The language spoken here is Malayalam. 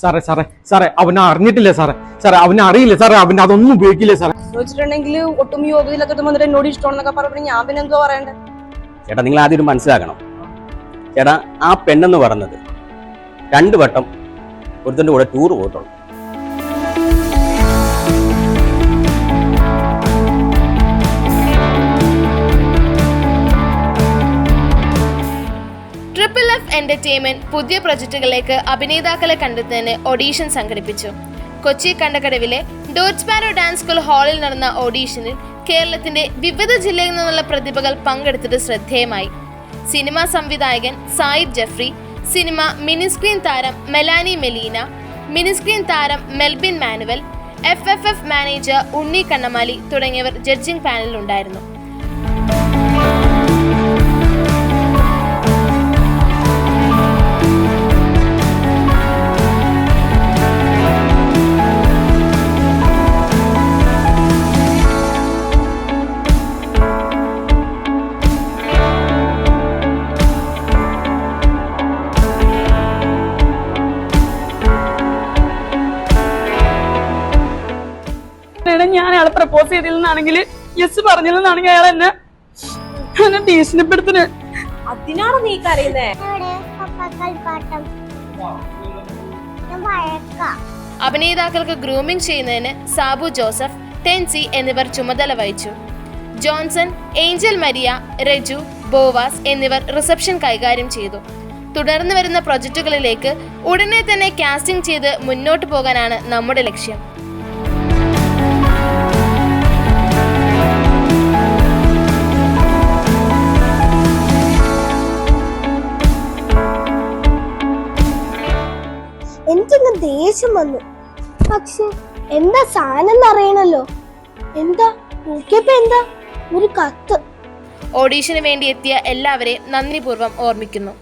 സാറേ സാറേ സാറേ അവനെ അറിഞ്ഞിട്ടില്ലേ സാറേ? സാറേ അവനെ അറിയില്ല സാറേ, അവൻ അതൊന്നും ഉപയോഗിക്കില്ലേ സാറേ? വെച്ചിട്ടുണ്ടെങ്കിൽ ഒട്ടും യോഗ്യതയിലൊക്കെ വന്നിട്ട് എന്നോട് ഇഷ്ടമാണെന്നൊക്കെ പറഞ്ഞപ്പോൾ ഞാൻ പിന്നെ എന്തോ പറയണ്ടേ? ചേട്ടാ, നിങ്ങൾ ആദ്യം ഒരു മനസ്സിലാക്കണം. ചേട്ടാ, ആ പെണ്ണെന്ന് പറഞ്ഞത് 2 വട്ടം ഒരുത്തൻ്റെ കൂടെ ടൂർ പോയിട്ടുള്ളൂ. ട്രിപ്പിൾ എഫ് എന്റർടൈൻമെന്റ് പുതിയ പ്രൊജക്ടുകളിലേക്ക് അഭിനേതാക്കളെ കണ്ടെത്തുന്നതിന് ഓഡീഷൻ സംഘടിപ്പിച്ചു. കൊച്ചി കണ്ടകടവിലെ ഡോട്ട് സ്പാരോ ഡാൻസ് സ്കൂൾ ഹാളിൽ നടന്ന ഓഡീഷനിൽ കേരളത്തിന്റെ വിവിധ ജില്ലയിൽ നിന്നുള്ള പ്രതിഭകൾ പങ്കെടുത്തത് ശ്രദ്ധേയമായി. സിനിമാ സംവിധായകൻ സായിദ് ജഫ്രി, സിനിമ മിനിസ്ക്രീൻ താരം മെലാനി മെലീന, മിനിസ്ക്രീൻ താരം മെൽബിൻ മാനുവൽ, FFF മാനേജർ ഉണ്ണി കണ്ണമാലി തുടങ്ങിയവർ ജഡ്ജിംഗ് പാനലിൽ ഉണ്ടായിരുന്നു. ഞാൻ അയാളെ പ്രപ്പോസ് ചെയ്തില്ലെന്നാണെങ്കിൽ യെസ് പറഞ്ഞില്ലെന്നാണെങ്കിൽ അയാൾ എന്നെ ഭീഷണിപ്പെടുത്തിന്. അതിനാണ് നീ കരയുന്നേ? അഭിനേതാക്കൾക്ക് ഗ്രൂമിംഗ് ചെയ്യുന്നതിന് സാബു ജോസഫ്, ടെൻസി എന്നിവർ ചുമതല വഹിച്ചു. Johnson, Angel Maria, Reju, Boaz എന്നിവർ റിസപ്ഷൻ കൈകാര്യം ചെയ്തു. തുടർന്ന് വരുന്ന പ്രൊജക്ടുകളിലേക്ക് ഉടനെ തന്നെ കാസ്റ്റിംഗ് ചെയ്ത് മുന്നോട്ട് പോകാനാണ് നമ്മുടെ ലക്ഷ്യം. എനിക്കങ്ങ് ദേഷ്യം വന്നു. പക്ഷെ എന്താ സാധനം അറിയണല്ലോ. എന്താ നോക്കിയപ്പോ എന്താ ഒരു കത്ത്. ഓഡീഷന് വേണ്ടി എത്തിയ എല്ലാവരെയും നന്ദിപൂർവ്വം ഓർമ്മിക്കുന്നു.